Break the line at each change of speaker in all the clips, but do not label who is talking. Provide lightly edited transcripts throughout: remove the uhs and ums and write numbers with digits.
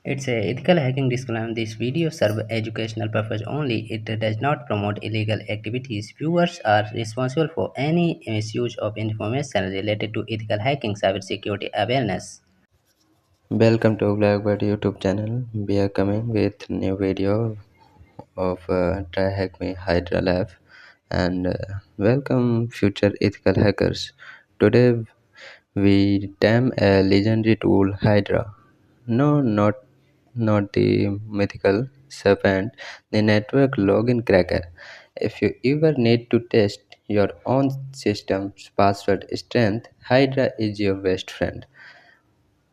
It's a ethical hacking disclaimer. This video serves educational purpose only. It does not promote illegal activities. Viewers are responsible for any misuse of information related to ethical hacking, cybersecurity awareness.
Welcome to Blackbird YouTube channel. We are coming with new video of tryhackme Hydra Lab and welcome future ethical hackers. Today we tame a legendary tool Hydra. No, not the mythical serpent, the network login cracker. If you ever need to test your own system's password strength, Hydra is your best friend.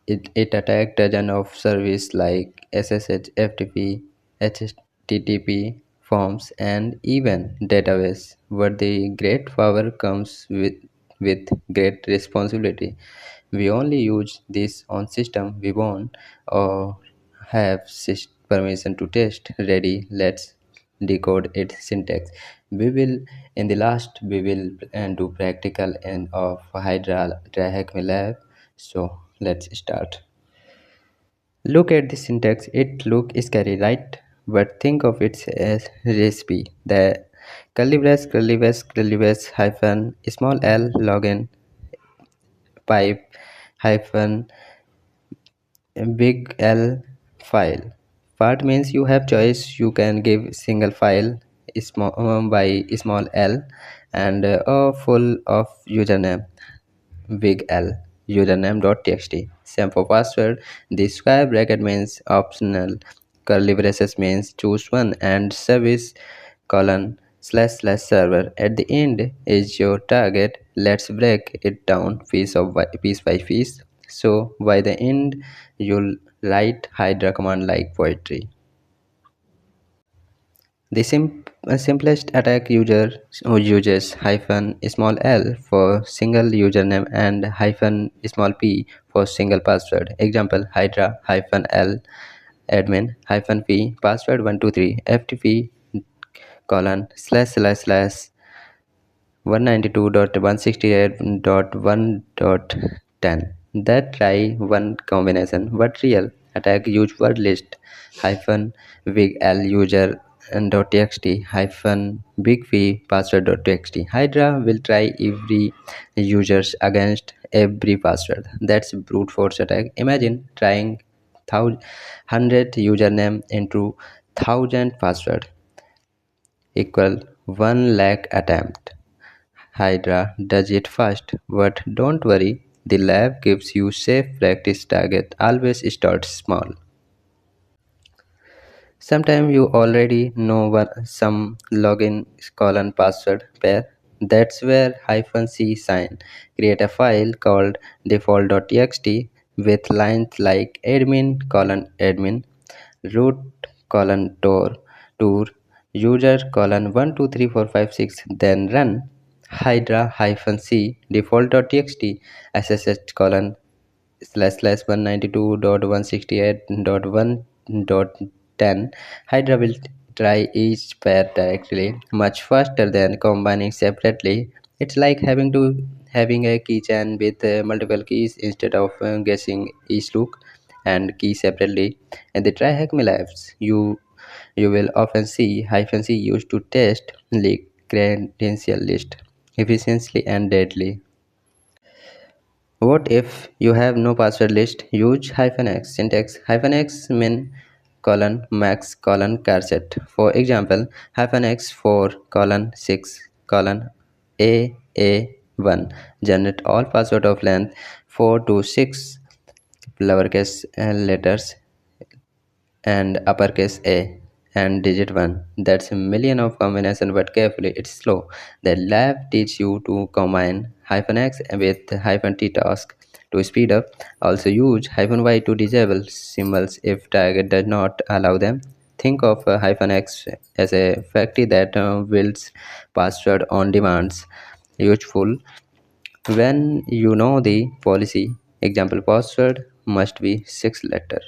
It attacked dozens of services like SSH, FTP, HTTP, forms, and even database. But the great power comes with great responsibility. We only use this on system we want or have permission to test. Ready? Let's decode its syntax. We will in the last we will do practical and of Hydra Hackme Lab. So let's start. Look at the syntax. It looks scary, right? But think of it as recipe. The curly brace hyphen small l login pipe hyphen big L file. Part means you have choice. You can give single file by small l and full of username big L username.txt. Same for password. The square bracket means optional. Curly braces means choose one and service colon slash server. At the end is your target. Let's break it down piece by piece. So by the end you'll write Hydra command like poetry. The simplest attack user who uses hyphen small l for single username and hyphen small p for single password. Example Hydra hyphen l admin hyphen p password 123 ftp colon slash 192.168.1.10. That try one combination, but real attack use word list hyphen big L user .txt hyphen big V password.txt. Hydra will try every users against every password. That's brute force attack. Imagine trying 100 username into 1000 password equal 1 lakh attempt. Hydra does it fast, but don't worry, the lab gives you safe practice target. Always start small. Sometimes you already know some login colon password pair. That's where hyphen c sign. Create a file called default.txt with lines like admin colon admin root colon tour user colon 123456 then run hydra hyphen c default.txt ssh colon slash 192.168.1.10. Hydra will try each pair directly much faster than combining separately. It's like having a keychain with multiple keys instead of guessing each look and key separately. In the tryhackme labs, you will often see hyphen c used to test leak credential list efficiently and deadly. What if you have no password list? Use hyphen x. Syntax hyphen x min colon max colon charset. For example, hyphen x 4 colon 6 colon a1 generate all password of length 4 to 6 lowercase letters and uppercase A and digit 1. That's a million of combination, but carefully, it's slow. The lab teach you to combine hyphen x with hyphen t task to speed up. Also use hyphen y to disable symbols if target does not allow them. Think of hyphen x as a factory that builds password on demands. Useful when you know the policy. Example password must be 6 letter.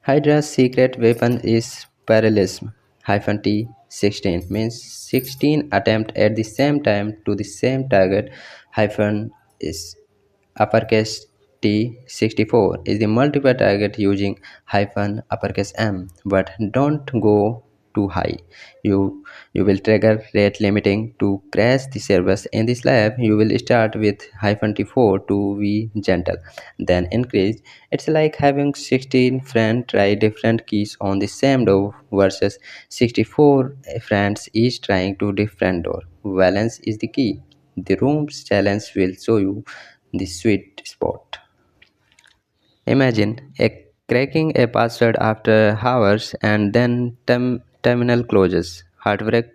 Hydra's secret weapon is parallelism. Hyphen T 16 means 16 attempt at the same time to the same target. Hyphen is uppercase THT-64 is the multiple target using hyphen uppercase M, but don't go too high. You will trigger rate limiting to crash the servers. In this lab, you will start with hyphen T4 to be gentle, then increase. It's like having 16 friends try different keys on the same door versus 64 friends each trying to different door. Balance is the key. The room's challenge will show you the sweet spot. Imagine cracking a password after hours and then terminal closes. Heartbreak.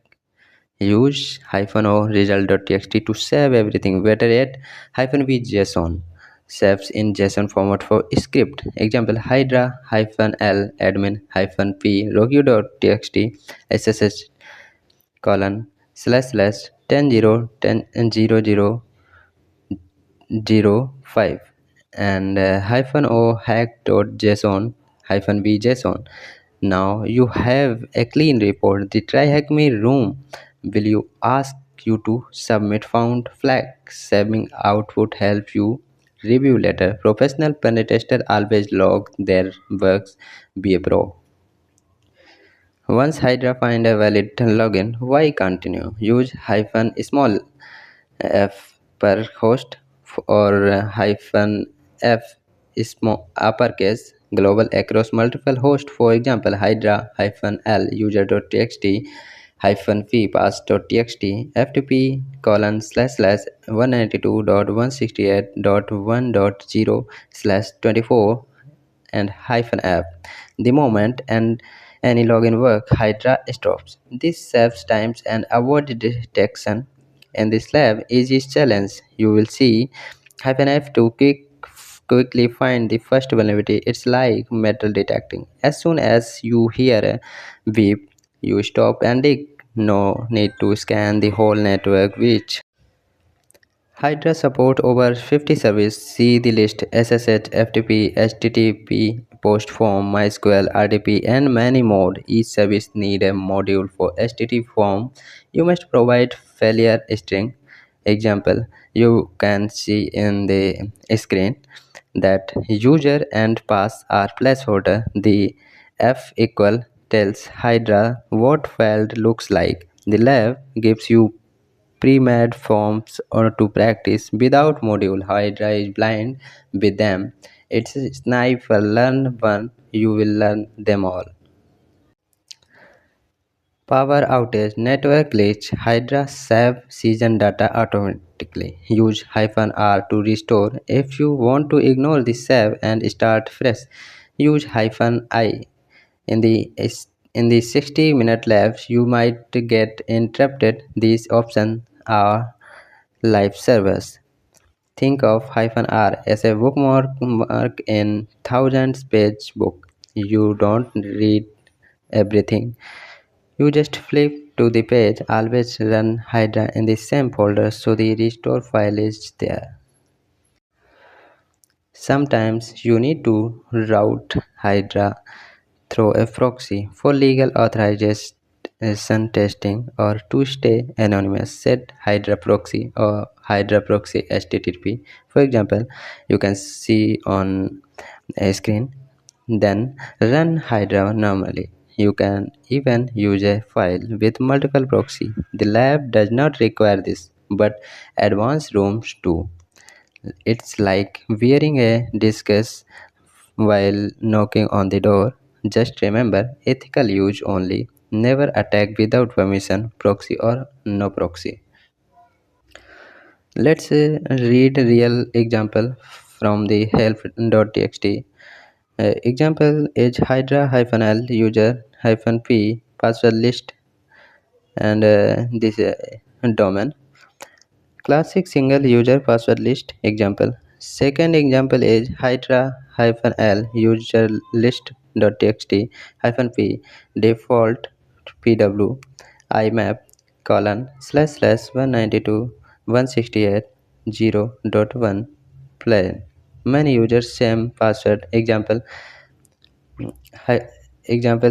Use -o result.txt to save everything. Better yet, -v JSON saves in JSON format for script. Example: Hydra -l admin -p rogu.txt ssh colon slash slash 10.0.10.0.0.5 and -o hack.json -v json. Now you have a clean report. The tryhackme room will you ask you to submit found flag. Saving output helps you review later. Professional penetester always log their works. Be a pro. Once Hydra find a valid login, why continue? Use hyphen small f per host or hyphen f small uppercase global across multiple hosts. For example, Hydra hyphen l user.txt hyphen v pass.txt ftp colon slash slash 192.168.1.0 slash 24 and hyphen app. The moment and any login work, Hydra stops. This saves times and avoid detection. In this lab, easiest challenge, you will see hyphen F to quickly find the first vulnerability. It's like metal detecting. As soon as you hear a beep, you stop and dig. No need to scan the whole network, which Hydra support over 50 services. See the list: SSH, FTP, HTTP, Postform, MySQL, RDP, and many more. Each service need a module for HTTP form. You must provide failure string. Example: you can see in the screen that user and pass are placeholder. The F equal tells Hydra what failed looks like. The lab gives you pre-made forms or to practice without module. Hydra is blind with them. It's a sniper. Learn one, you will learn them all. Power outage, network glitch. Hydra save season data automatically. Use -r to restore. If you want to ignore the save and start fresh, use -i. In the 60-minute labs, you might get interrupted. These options are live servers. Think of -r as a bookmark in thousands page book. You don't read everything. You just flip to the page. Always run Hydra in the same folder so the restore file is there. Sometimes you need to route Hydra through a proxy for legal authorization testing or to stay anonymous. Set Hydra proxy or Hydra proxy HTTP. For example, you can see on a screen. Then run Hydra normally. You can even use a file with multiple proxy. The lab does not require this, but advanced rooms do. It's like wearing a disguise while knocking on the door. Just remember, ethical use only. Never attack without permission, proxy or no proxy. Let's read a real example from the help.txt. Example is hydra-l user-p password list and this domain. Classic single user password list example. Second example is hydra-l user list.txt-p default pw imap colon slash slash 192.168.0.1 plain. Many users same password. Example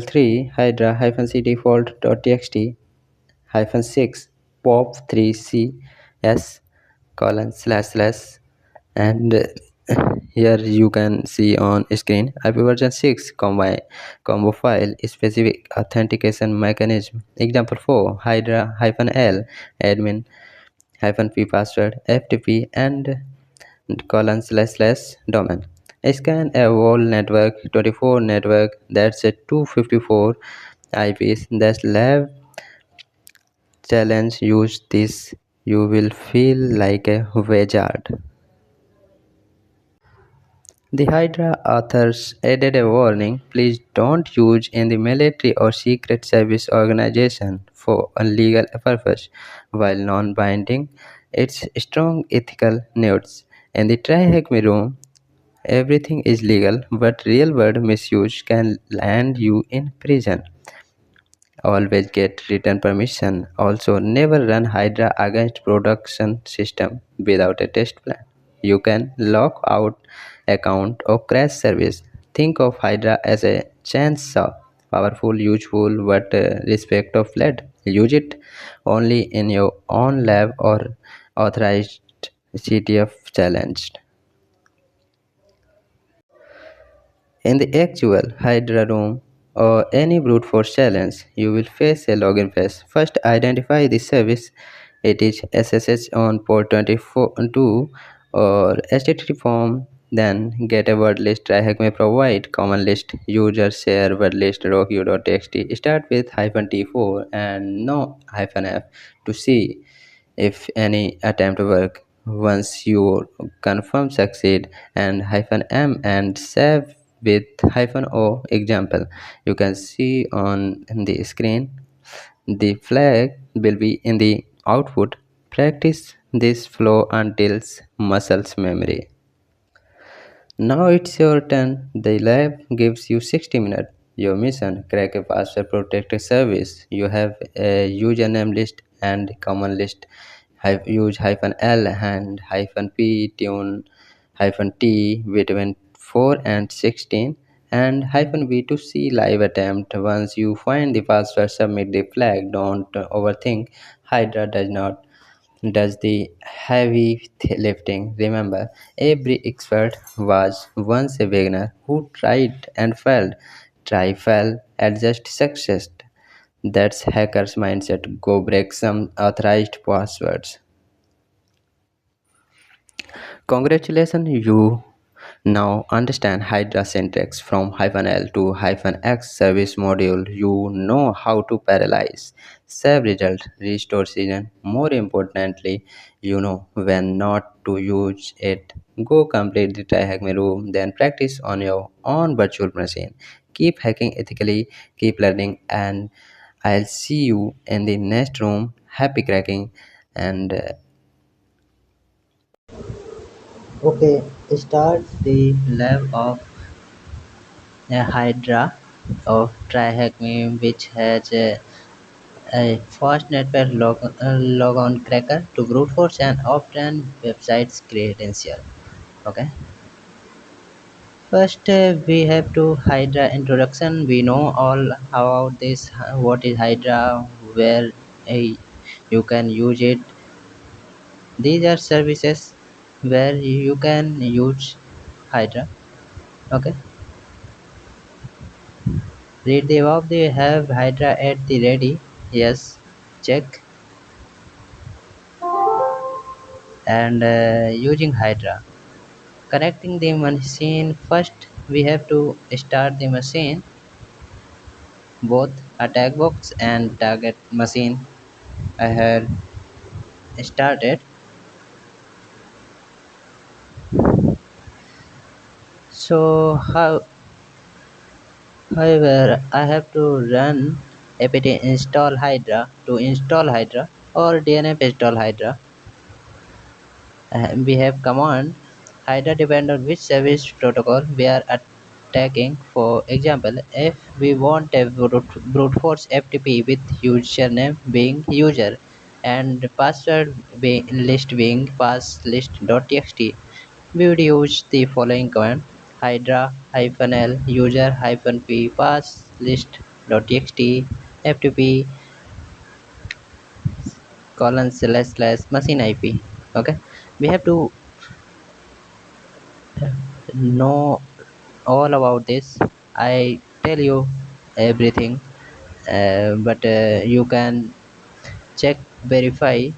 3 hydra-c default.txt -6 pop 3 cs colon slash slash and Here you can see on screen IP version 6 combo file specific authentication mechanism. Example 4 Hydra -L admin -p password FTP and :// domain. Scan a whole network 24 network, that's a 254 IPs. That's lab challenge. Use this, you will feel like a wizard. The Hydra authors added a warning: please don't use in the military or secret service organization for illegal purpose. While non-binding, its strong ethical notes. In the tryhackme room, everything is legal, but real-world misuse can land you in prison. Always get written permission. Also, never run Hydra against production system without a test plan. You can lock out account or crash service. Think of Hydra as a chainsaw, powerful, useful, but respect of lead. Use it only in your own lab or authorized CTF challenged. In the actual Hydra room or any brute force challenge, you will face a login phase. First, identify the service. It is SSH on port 24 or HTTP form. Then get a word list. TryHack may provide common list. User share word list rockU.txt. Start with -t4 and no -f to see if any attempt work. Once you confirm succeed and -m and save with -o. Example you can see on the screen. The flag will be in the output. Practice this flow until muscles memory. Now it's your turn. The lab gives you 60 minutes. Your mission: crack a password protected service. You have a username list and common list. Use -L and -p tune -t between 4 and 16 and -v to see live attempt. Once you find the password, submit the flag. Don't overthink. Hydra does the heavy lifting. Remember, every expert was once a beginner who tried and failed. Try, fail, adjust, success. That's hacker's mindset. Go break some authorized passwords. Congratulations, you now understand Hydra syntax from -L to -x service module. You know how to parallelize, save result, restore season. More importantly, you know when not to use it. Go complete the try hack me room, then practice on your own virtual machine. Keep hacking ethically, keep learning, and I'll see you in the next room. Happy cracking and
Okay, start the lab of a Hydra of tryhackme, which has a fast network logon cracker to brute force and often websites credential. Okay. First, we have to Hydra introduction. We know all about this. What is Hydra? Where uh, you can use it. These are services where you can use Hydra. Okay. Read the above. They have Hydra at the ready. Yes. Check. And using Hydra. Connecting the machine. First, we have to start the machine. Both attack box and target machine. I had started. So however, I have to run apt install Hydra to install Hydra or DNF install Hydra. We have command Hydra depend on which service protocol we are attacking. For example, if we want a brute force FTP with username being user and password list being pass list.txt, we would use the following command: Hydra-L user-p pass list.txt FTP :// machine IP. Okay, we have to
know all about this. I tell you everything, but you can check, verify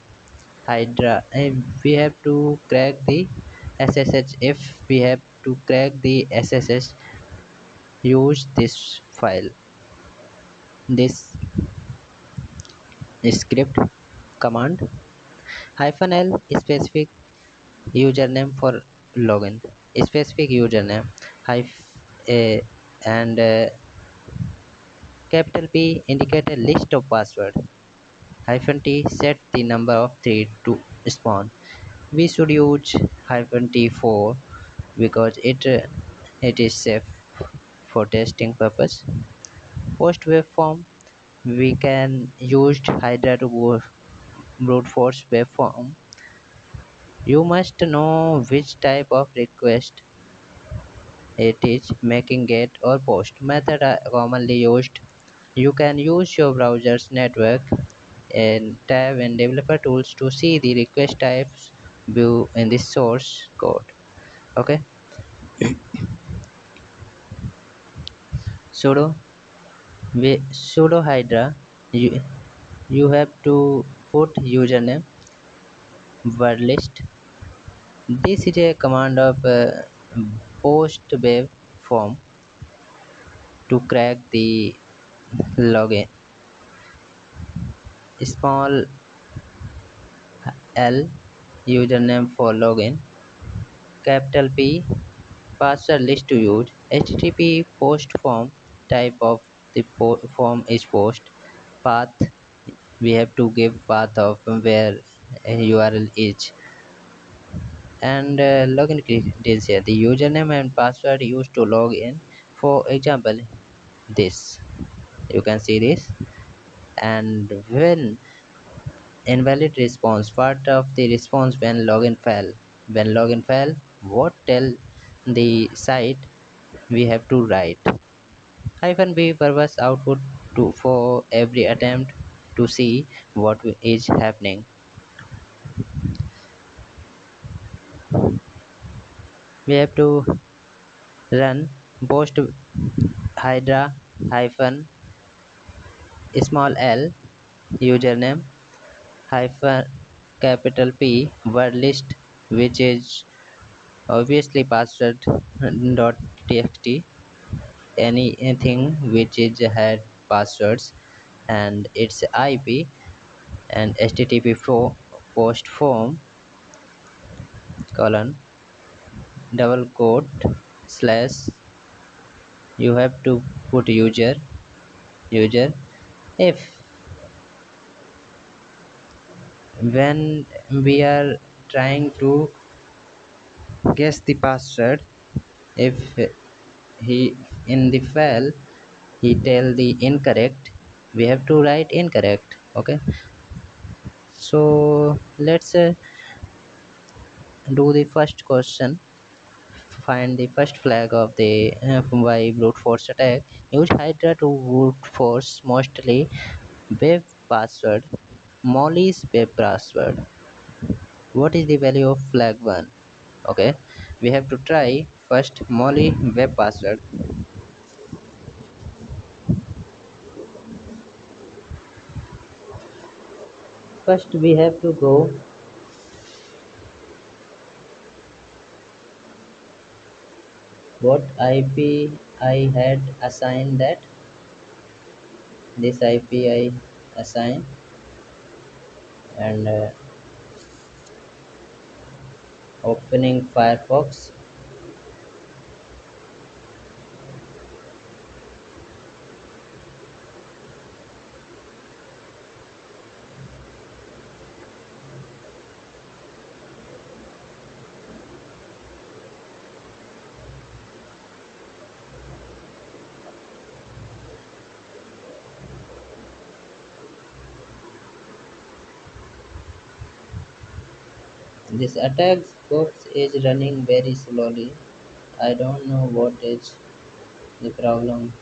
Hydra. We have to crack the SSH. If we have to crack the SSH, use this file, this script command -l specific username for login, specific username a and capital P indicate a list of password, -t set the number of 3 to spawn. We should use -t 4 because it is safe for testing purpose. Post waveform, we can use Hydra to brute force waveform. You must know which type of request it is, making, get or post method are commonly used. You can use your browser's network and tab and developer tools to see the request types view in the source code. Okay, sudo sudo hydra, you have to put username word list. This is a command of post wave form to crack the login. Small L username for login. Capital P password list to use. HTTP post form, type of the form is post. Path, we have to give path of where URL is. And login credentials here, the username and password used to log in. For example, this, you can see this. And when invalid response, part of the response when login fail, what tell the site we have to write. -b purpose output to for every attempt to see what is happening. We have to run post hydra hyphen small l username hyphen capital P word list, which is obviously password dot txt, anything which is had passwords, and its IP, and http post form colon double quote slash, you have to put user. If when we are trying to guess the password, if he in the file he tell the incorrect, we have to write incorrect. Okay, so let's do the first question. Find the first flag of the by brute force attack. Use hydra to brute force mostly web password, molly's web password. What is the value of flag 1? Okay, we have to try first molly web password. First we have to go what IP I had assigned, that this IP I assigned, and opening Firefox. This attack box is running very slowly. I don't know what is the problem.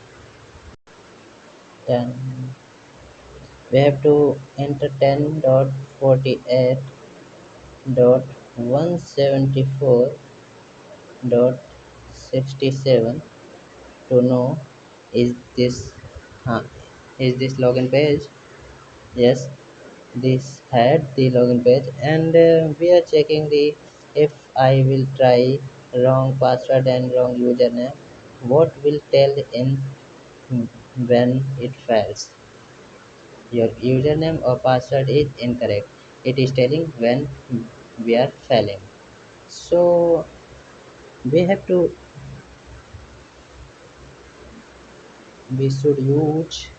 10. We have to enter 10.48.174
tryhackme.67 to know is this huh, is this login page. Yes, this had the login page, and we are checking the if I will try wrong password and wrong username, what will tell in when it fails. Your username or password is incorrect. It is telling when we are failing. So we have to we should use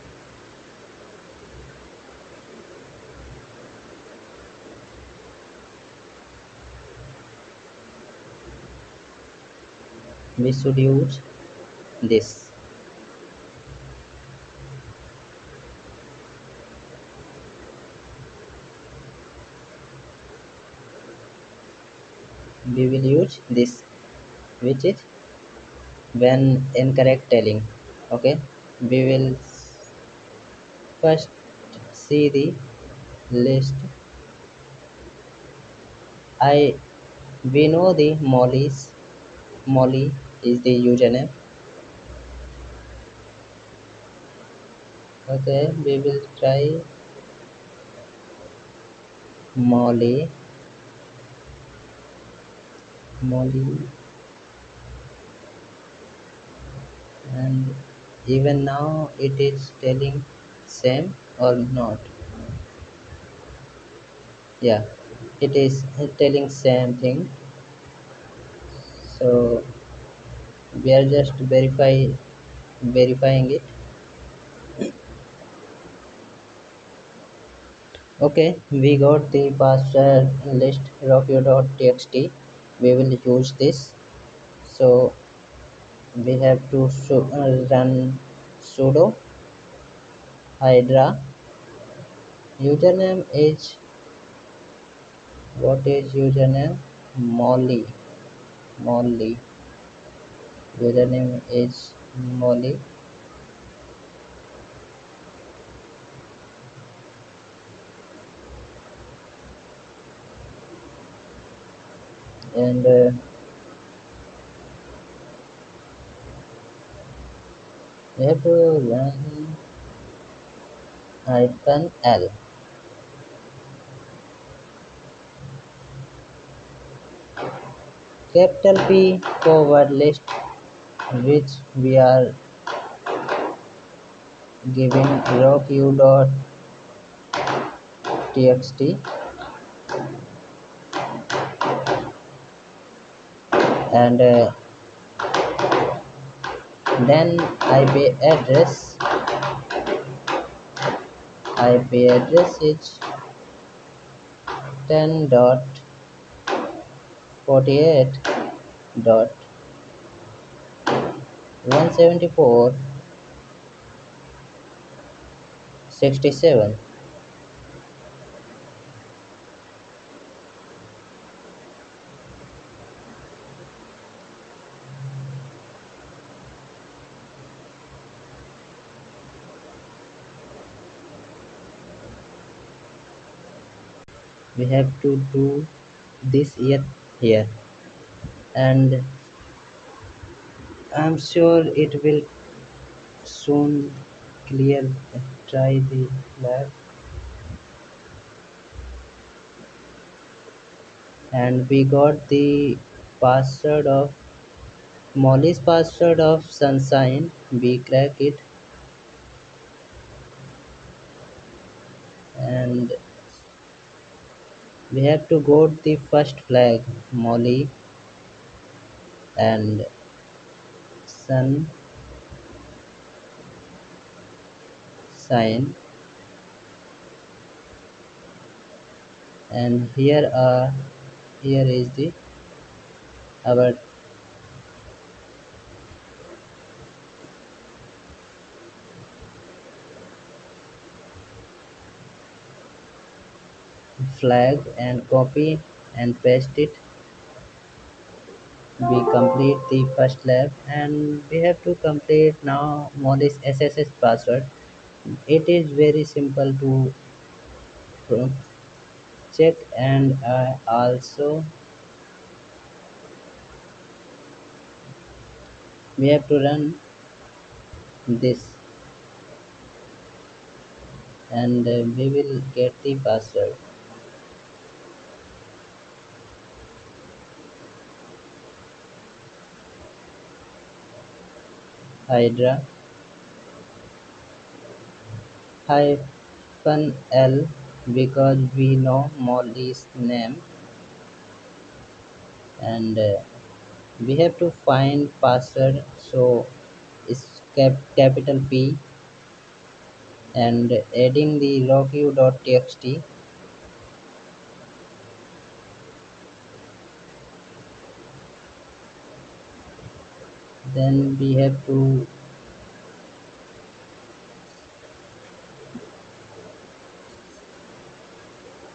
we should use this. We will use this, which is when incorrect telling. Okay, we will first see the list. I we know the Molly is the username. Okay, we will try Molly, and even now it is telling same or not. Yeah, it is telling same thing. So we are just verifying it. Okay, we got the password list rockyo.txt. We will use this. So we have to run sudo hydra. Username is what is username? Molly. Username is Molly, and we have to run -l. Capital P forward list, which we are giving rocku.txt, and then IP address is 10.48.174.67. We have to do this yet here, and I'm sure it will soon clear. Try the lab, and we got the password of Molly's password of sunshine. We crack it, and we have to go the first flag Molly and sunshine, and here is the our flag, and copy and paste it. We complete the first lab, and we have to complete now Molly's SSH password. It is very simple to check, and also We have to run this, and we will get the password. Hydra hyphen L, because we know Molly's name, and we have to find password, so it's capital P, and adding the login.txt. Then we have to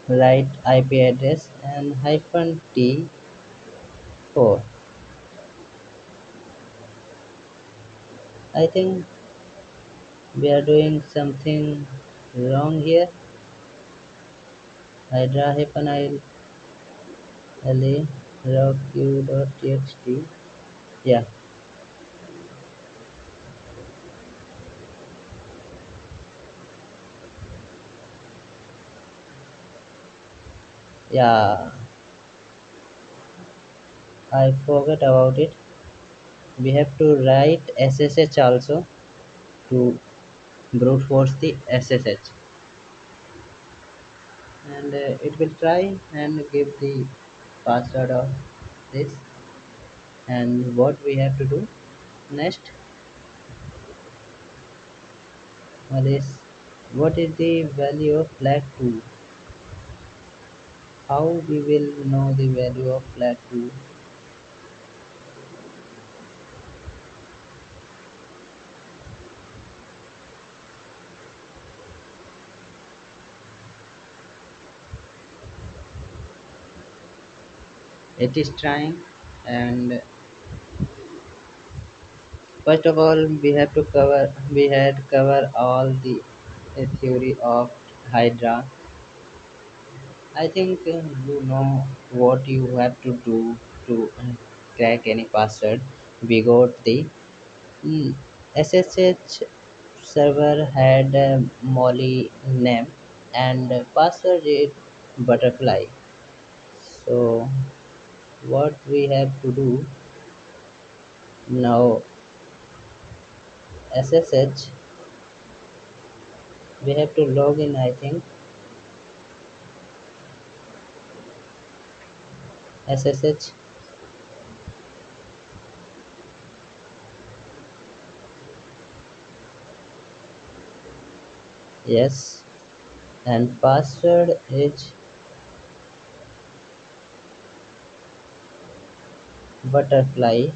write IP address and hyphen T 4. I think we are doing something wrong here. Hydra hyphen LA rockq.txt. Yeah, yeah, I forgot about it. We have to write SSH also to brute force the SSH, and it will try and give the password of this. And what we have to do next? What is the value of flag 2? How we will know the value of flag 2? It is trying, and first of all we had cover all the theory of Hydra. I think you know what you have to do to crack any password. We got the SSH server had Molly name, and password is butterfly. So what we have to do now, SSH, we have to log in, I think. SSH, yes, and password is butterfly.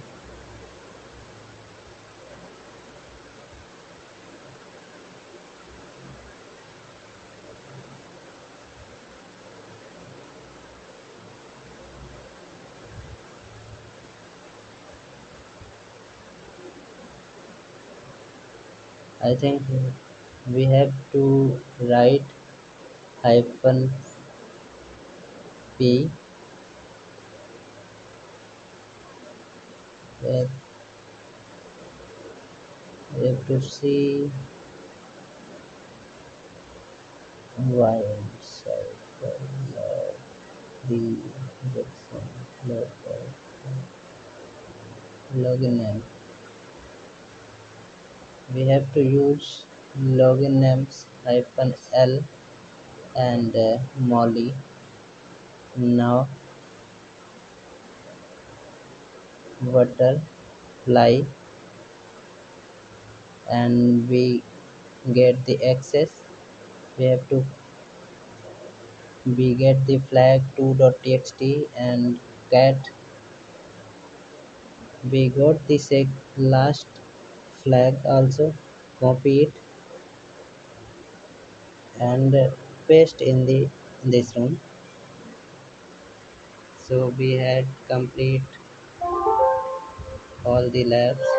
I think we have to write hyphen p. We have to see why inside the Jackson login name. We have to use login names hyphen L and Molly. Now butterfly, and we get the access. We have to we get the flag 2.txt and cat. We got the last flag also. Copy it and paste in the this room. So we had complete all the labs.